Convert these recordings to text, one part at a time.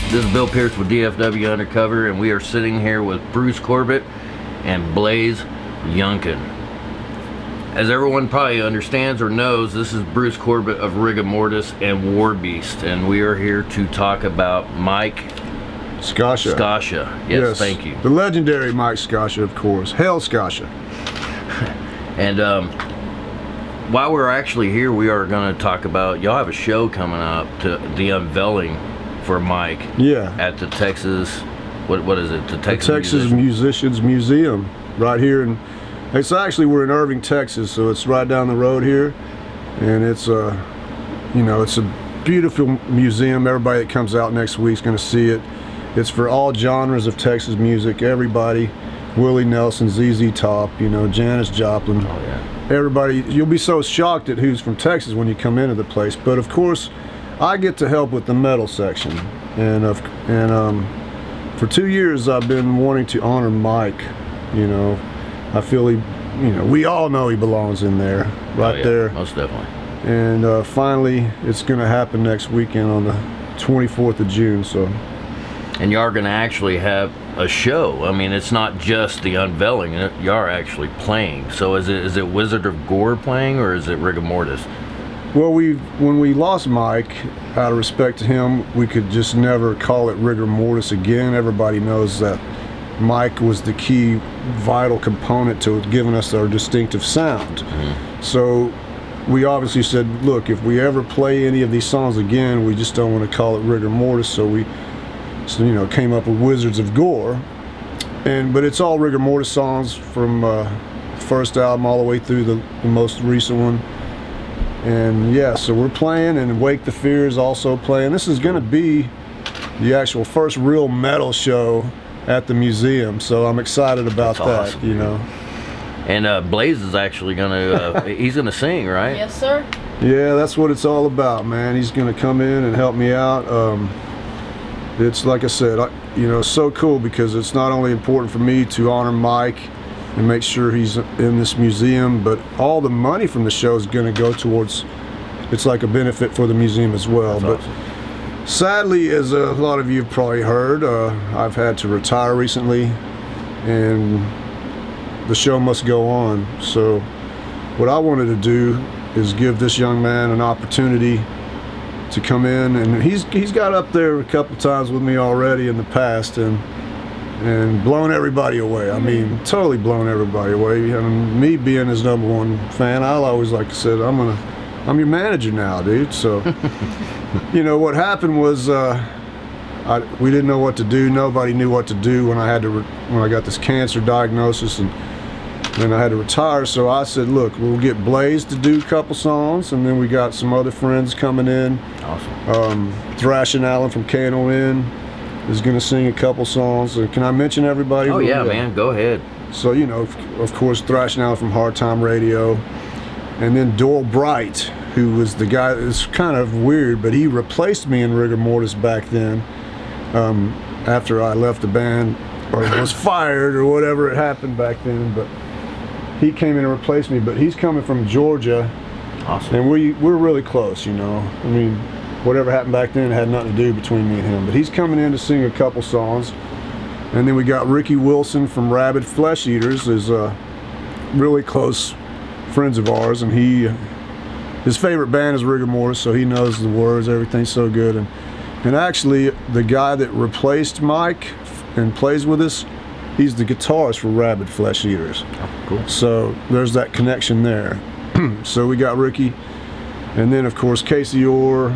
This is Bill Pierce with DFW Undercover, and we are sitting here with Bruce Corbitt and Blaise Younkin. As everyone probably understands or knows, this is Bruce Corbitt of Rigor Mortis and Warbeast, and we are here to talk about Mike Scaccia. Scaccia. Yes, thank you. The legendary Mike Scaccia, of course. Hail Scaccia. And while we're actually here, we are going to talk about, y'all have a show coming up, to the unveiling for Mike. Yeah. At the Texas, what is it? The Texas Musicians Museum, right here in. It's actually, we're in Irving, Texas, so it's right down the road here, and it's it's a beautiful museum. Everybody that comes out next week's going to see it. It's for all genres of Texas music. Everybody, Willie Nelson, ZZ Top, Janis Joplin. Oh yeah. Everybody, you'll be so shocked at who's from Texas when you come into the place. But of course, I get to help with the metal section, and for 2 years I've been wanting to honor Mike. I feel we all know he belongs in there, right there. Most definitely. And finally, it's going to happen next weekend on the 24th of June. So. And you are going to actually have a show. I mean, it's not just the unveiling. You are actually playing. So is it Wizard of Gore playing, or is it Rigor Mortis? Well, when we lost Mike, out of respect to him, we could just never call it Rigor Mortis again. Everybody knows that Mike was the key, vital component to giving us our distinctive sound. Mm-hmm. So we obviously said, look, if we ever play any of these songs again, we just don't want to call it Rigor Mortis. So we came up with Wizards of Gore. But it's all Rigor Mortis songs from the first album all the way through the most recent one. And yeah, so we're playing, and Wake the Fear is also playing. This is going to be the actual first real metal show at the museum, so I'm excited about That's that. Awesome. And Blaise is actually gonna he's gonna sing, right? Yes, sir. Yeah, that's what it's all about, man. He's gonna come in and help me out. It's like I said, so cool, because it's not only important for me to honor Mike and make sure he's in this museum, but all the money from the show is going to go towards, it's like a benefit for the museum as well. That's but awesome. Sadly, as a lot of you have probably heard, I've had to retire recently, and the show must go on. So what I wanted to do is give this young man an opportunity to come in, and he's got up there a couple times with me already in the past, and blown everybody away. I mean, totally blown everybody away. And me being his #1 fan, I always like to say, I'm your manager now, dude. So, what happened was we didn't know what to do. Nobody knew what to do when I got this cancer diagnosis, and then I had to retire. So I said, look, we'll get Blaise to do a couple songs, and then we got some other friends coming in. Awesome. Thrashing Allen from KNON is going to sing a couple songs. Can I mention everybody? Oh yeah, man, go ahead. So, of course, Thrashing Allen from Hard Time Radio, and then Doyle Bright, who was the guy. It's kind of weird, but he replaced me in Rigor Mortis back then, after I left the band, or was fired, or whatever it happened back then. But he came in and replaced me. But he's coming from Georgia. Awesome. And we're really close, I mean, whatever happened back then had nothing to do between me and him. But he's coming in to sing a couple songs. And then we got Ricky Wilson from Rabid Flesh Eaters, is really close friends of ours, and his favorite band is Rigor Mortis, so he knows the words, everything's so good. And actually, the guy that replaced Mike and plays with us, he's the guitarist for Rabid Flesh Eaters. Oh, cool. So there's that connection there. So we got Ricky, and then of course Casey Orr,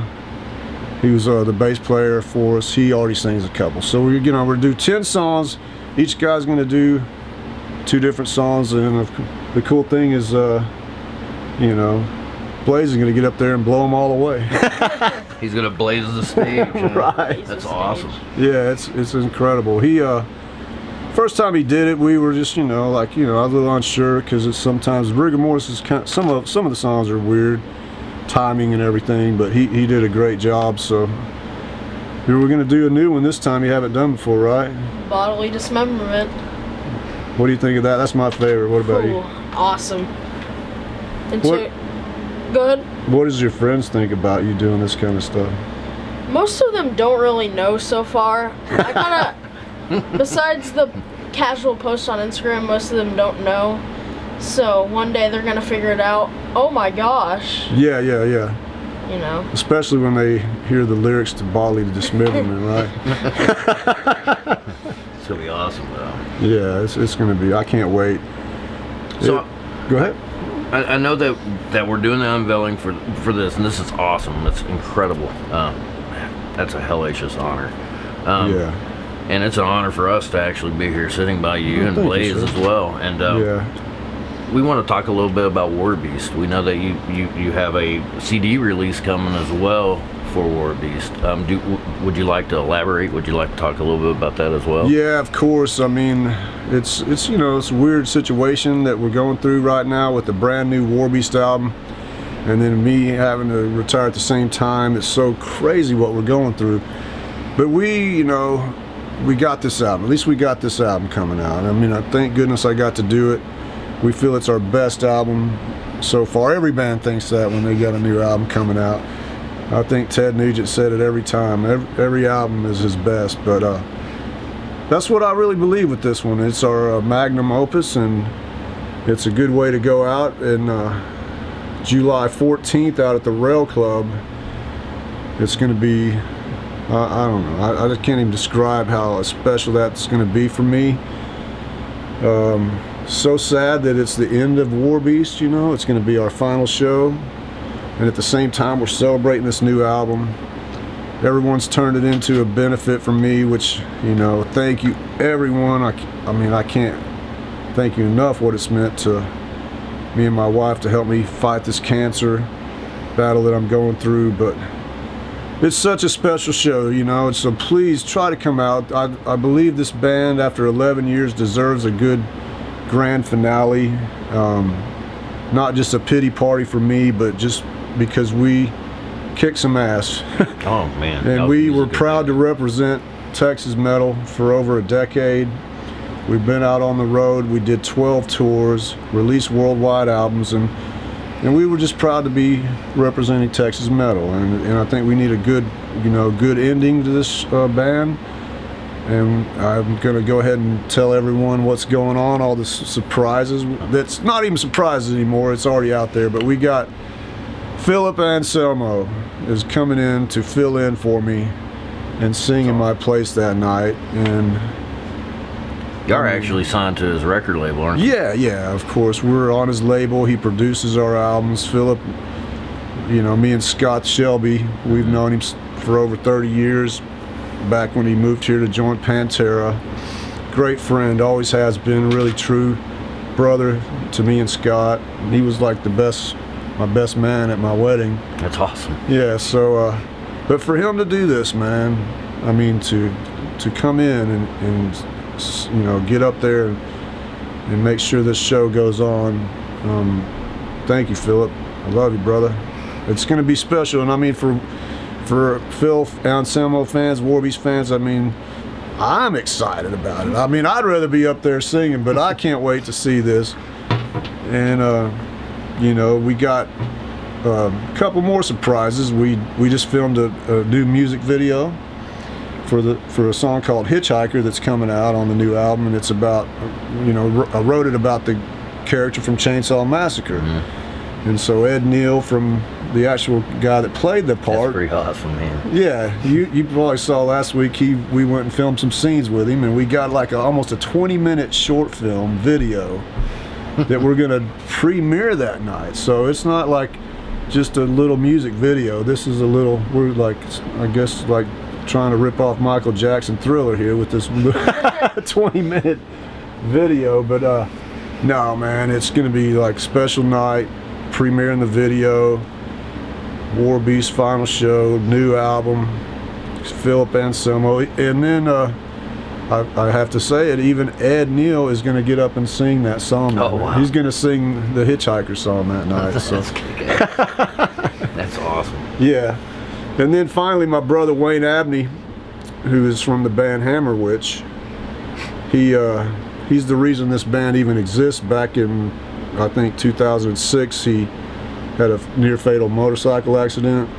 he was the bass player for us. He already sings a couple. So we're gonna do 10 songs. Each guy's gonna do 2 different songs, and the cool thing is, Blaise is gonna get up there and blow them all away. He's gonna blaze the stage. Right. That's awesome. Yeah, it's incredible. He first time he did it, we were just I was a little unsure, because it's sometimes Rigor Mortis is some of the songs are weird, timing and everything, but he did a great job. So we're gonna do a new one this time you haven't done before, right? Bodily Dismemberment. What do you think of that? That's my favorite. What about you? Awesome. What? Good. What does your friends think about you doing this kind of stuff? Most of them don't really know so far. I kind of, besides the casual posts on Instagram, most of them don't know. So one day they're gonna figure it out. Oh my gosh. Yeah. You know. Especially when they hear the lyrics to Bodily Dismemberment, right? It's gonna be awesome though. Yeah, it's gonna be. I can't wait. So Go ahead. I know that we're doing the unveiling for this, and this is awesome. It's incredible. That's a hellacious honor. Yeah. And it's an honor for us to actually be here sitting by you and thank you, Blaise sir. as well. And Yeah. we want to talk a little bit about Warbeast. We know that you have a CD release coming as well for Warbeast. Would you like to elaborate? Would you like to talk a little bit about that as well? Yeah, of course. I mean, it's you know, it's a weird situation that we're going through right now with the brand new Warbeast album, and then me having to retire at the same time. It's so crazy what we're going through. But we got this album. At least we got this album coming out. I mean, thank goodness I got to do it. We feel it's our best album so far. Every band thinks that when they got a new album coming out. I think Ted Nugent said it every time. Every album is his best, but that's what I really believe with this one. It's our magnum opus, and it's a good way to go out. And July 14th out at the Rail Club, it's going to be, I don't know, I just can't even describe how special that's going to be for me. So sad that it's the end of Warbeast, you know. It's going to be our final show, and at the same time we're celebrating this new album. Everyone's turned it into a benefit for me, which, you know, thank you everyone. I mean, I can't thank you enough what it's meant to me and my wife to help me fight this cancer battle that I'm going through. But it's such a special show, you know, so please try to come out. I believe this band, after 11 years, deserves a good grand finale. Not just a pity party for me, but just because we kicked some ass. Oh man. And we were proud to represent Texas metal for over a decade. We've been out on the road. We did 12 tours, released worldwide albums, and we were just proud to be representing Texas metal. And I think we need a good, you know, good ending to this band. And I'm going to go ahead and tell everyone what's going on, all the surprises. That's not even surprises anymore, it's already out there. But we got Philip Anselmo is coming in to fill in for me and sing in my place that night. And you're actually signed to his record label, aren't you? yeah, of course. We're on his label. He produces our albums. Philip, you know, me and Scott Shelby, we've known him for over 30 years. Back when he moved here to join Pantera. Great friend, always has been, really true brother to me and Scott. He was like my best man at my wedding. That's awesome. Yeah, so, but for him to do this, man, I mean, to come in and you know, get up there and make sure this show goes on. Thank you, Philip. I love you, brother. It's going to be special, and I mean, for Phil Anselmo fans, Warbeast fans, I mean, I'm excited about it. I mean, I'd rather be up there singing, but I can't wait to see this. And you know, we got a couple more surprises. We just filmed a new music video for a song called Hitchhiker that's coming out on the new album, and it's about, you know, I wrote it about the character from Chainsaw Massacre. Mm-hmm. And so Ed Neal, from the actual guy that played the part. That's pretty awesome, man. Yeah, you probably saw last week, we went and filmed some scenes with him, and we got like almost a 20-minute short film video that we're gonna premiere that night. So it's not like just a little music video. This is we're like, I guess, like trying to rip off Michael Jackson Thriller here with this 20-minute video. But no, man, it's gonna be like special night, premiering the video, Warbeast final show, new album, Philip Anselmo, and then I have to say it, even Ed Neal is going to get up and sing that song. Oh, wow. He's going to sing the Hitchhiker song that night. So. That's awesome. Yeah. And then finally, my brother Wayne Abney, who is from the band Hammer Witch, he's the reason this band even exists. Back in, I think, 2006, he had a near fatal motorcycle accident,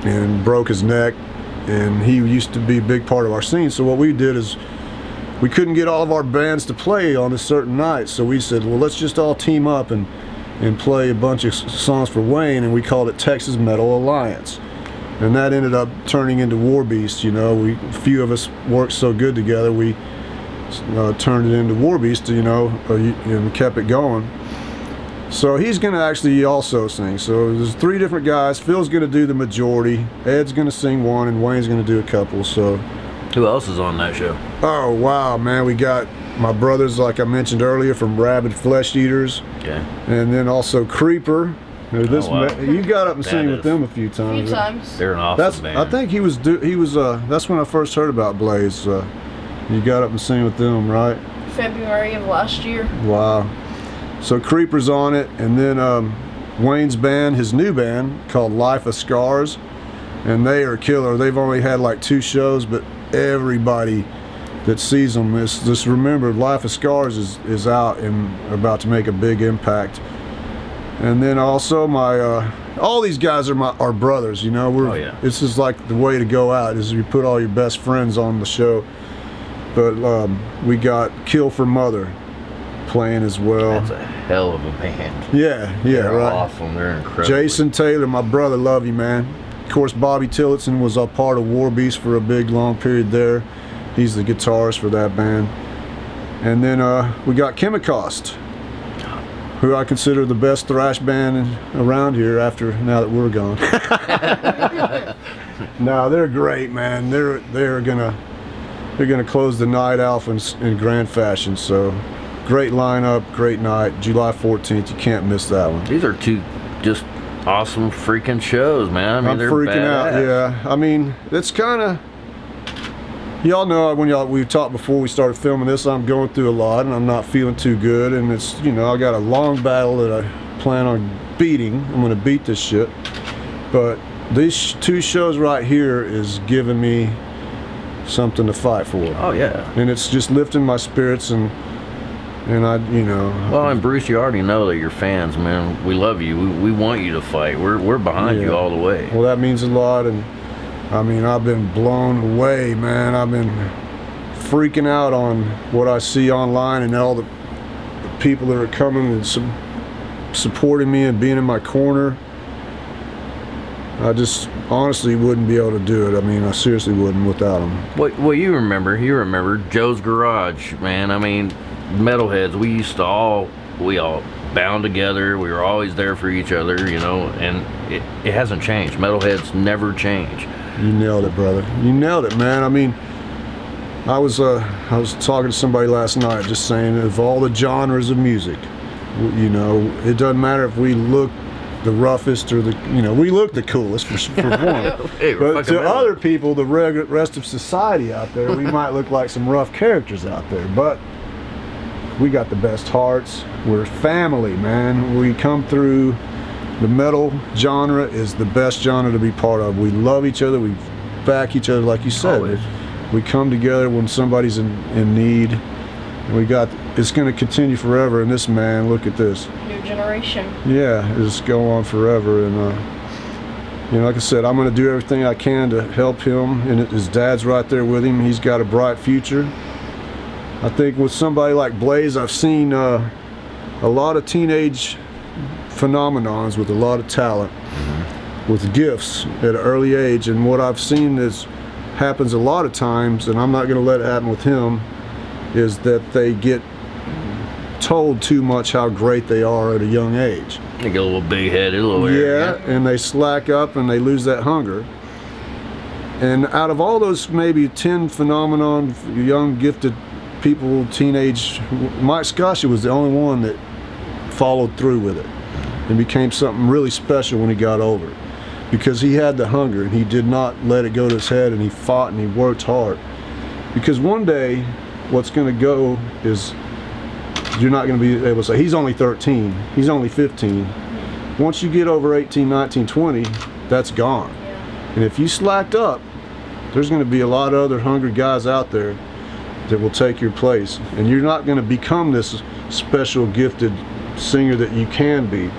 and broke his neck, and he used to be a big part of our scene. So what we did is we couldn't get all of our bands to play on a certain night, so we said, well, let's just all team up and play a bunch of songs for Wayne, and we called it Texas Metal Alliance. And that ended up turning into Warbeast. You know, a few of us worked so good together, we turned it into Warbeast, you know, and kept it going. So he's going to actually also sing. So there's 3 different guys. Phil's going to do the majority, Ed's going to sing one, and Wayne's going to do a couple. So who else is on that show? Oh wow, man, we got my brothers, like I mentioned earlier, from Rabid Flesh Eaters. Okay. And then also Creeper. This wow. You got up and sang with is- them a few times. They're an awesome band. I think he was that's when I first heard about Blaise. You got up and sang with them, right? February of last year. Wow. So Creeper's on it, and then Wayne's band, his new band called Life of Scars, and they are killer. They've only had like 2 shows, but everybody that sees them is just remember Life of Scars is out and about to make a big impact. And then also my all these guys are our brothers, you know. Oh, yeah. This is like the way to go out, is you put all your best friends on the show. But we got Kill for Mother playing as well. That's a hell of a band. Yeah, They're right. awesome. They're incredible. Jason Taylor, my brother, love you, man. Of course, Bobby Tillotson was a part of Warbeast for a big, long period there. He's the guitarist for that band. And then we got Chemicost, who I consider the best thrash band around here now that we're gone. No, they're great, man. They're gonna close the night out in grand fashion. So great lineup, great night. July 14th, you can't miss that one. These are 2 just awesome freaking shows, man. I mean, I'm they're freaking badass. out. Yeah, I mean, it's kind of, y'all know when we talked before we started filming this, I'm going through a lot and I'm not feeling too good, and it's, you know, I got a long battle that I plan on beating. I'm gonna beat this shit, but these 2 shows right here is giving me something to fight for. Oh yeah. And it's just lifting my spirits, and I, you know. Well, and Bruce, you already know that you're fans, man. We love you. We want you to fight. We're behind you all the way. Well, that means a lot, and I mean, I've been blown away, man. I've been freaking out on what I see online and all the people that are coming and supporting me and being in my corner. I just honestly wouldn't be able to do it. I mean, I seriously wouldn't without them. Well, you remember Joe's Garage, man. I mean, metalheads, we all bound together. We were always there for each other, you know, and it hasn't changed. Metalheads never change. You nailed it, brother. You nailed it, man. I mean, I was talking to somebody last night just saying, of all the genres of music, you know, it doesn't matter if we look the roughest or we look the coolest for one. Hey, but to other people, the rest of society out there, we might look like some rough characters out there, but we got the best hearts. We're family, man. We come through. The metal genre is the best genre to be part of. We love each other. We back each other, like you said. Always. We come together when somebody's in need. And it's going to continue forever. And this man, look at this. New generation. Yeah, it's go on forever. And you know, like I said, I'm going to do everything I can to help him. And his dad's right there with him. He's got a bright future. I think with somebody like Blaise, I've seen a lot of teenage phenomenons with a lot of talent, with gifts at an early age, and what I've seen happens a lot of times, and I'm not going to let it happen with him, is that they get told too much how great they are at a young age. They get a little big-headed, a little arrogant. And they slack up and they lose that hunger. And out of all those maybe 10 phenomenon, young gifted people, teenage, Mike Scaccia was the only one that followed through with it and became something really special when he got older, because he had the hunger and he did not let it go to his head, and he fought and he worked hard. Because one day what's going to go is you're not going to be able to say, he's only 13, he's only 15. Once you get over 18, 19, 20, that's gone. And if you slacked up, there's going to be a lot of other hungry guys out there that will take your place, and you're not going to become this special gifted singer that you can be.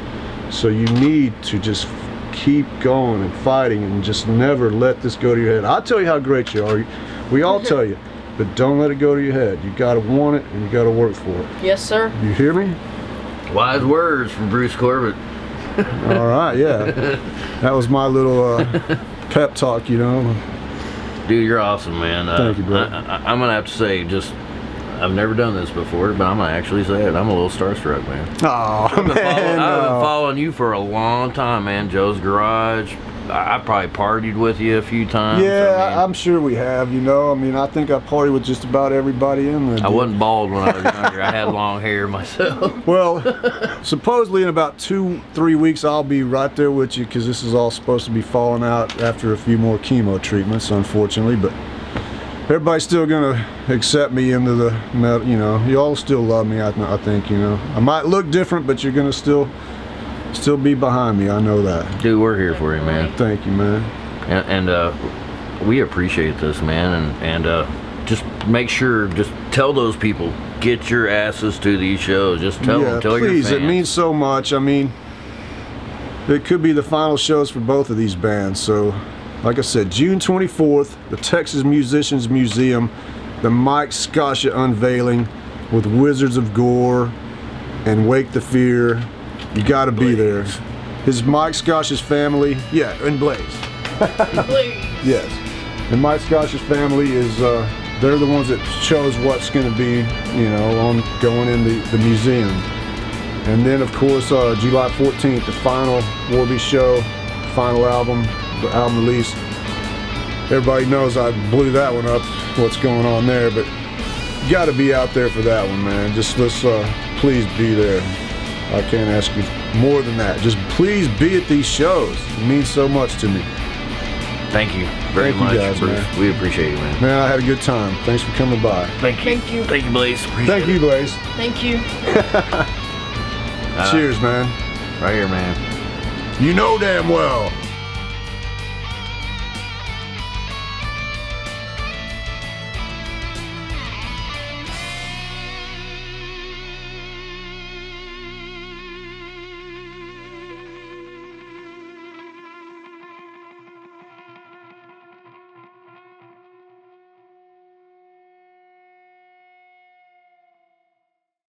So you need to just keep going and fighting and just never let this go to your head. I'll tell you how great you are. We all tell you, but don't let it go to your head. You gotta want it and you gotta work for it. Yes, sir. You hear me? Wise words from Bruce Corbitt. All right, yeah. That was my little pep talk, you know. Dude, you're awesome, man. Thank you, bro. I'm gonna have to say, I've never done this before, but I'm gonna actually say it. I'm a little starstruck, man. Oh, I've been man. following you for a long time, man. Joe's Garage. I probably partied with you a few times. Yeah, I'm sure we have, you know. I mean, I think I partied with just about everybody in there. I wasn't bald when I was younger. I had long hair myself. Well, supposedly in about 2-3 weeks, I'll be right there with you because this is all supposed to be falling out after a few more chemo treatments, unfortunately. But everybody's still gonna accept me into the metal, you know. You all still love me, I think, you know. I might look different, but you're gonna still be behind me. I know that. Dude, we're here for you, man. Thank you, man. And we appreciate this, man. And just make sure, just tell those people, get your asses to these shows. Just tell them, tell your please. fans. It means so much. I mean, it could be the final shows for both of these bands. So, like I said, June 24th, the Texas Musicians Museum, the Mike Scaccia unveiling with Wizards of Gore and Wake the Fear. You got to be there. His Mike Scaccia's family, yeah, and Blaise. Blaise. Yes. And Mike Scaccia's family is, they're the ones that chose what's going to be, you know, on going in the museum. And then, of course, July 14th, the final Warbeast show, final album, the album release. Everybody knows I blew that one up, what's going on there, but you got to be out there for that one, man. Just let's please be there. I can't ask you more than that. Just please be at these shows. It means so much to me. Thank you very much, guys, Bruce. man. We appreciate you, man. Man, I had a good time. Thanks for coming by. Thank you. Thank you. Thank you, Blaise. Thank you, Blaise. Thank you. Cheers, man. Right here, man. You know damn well.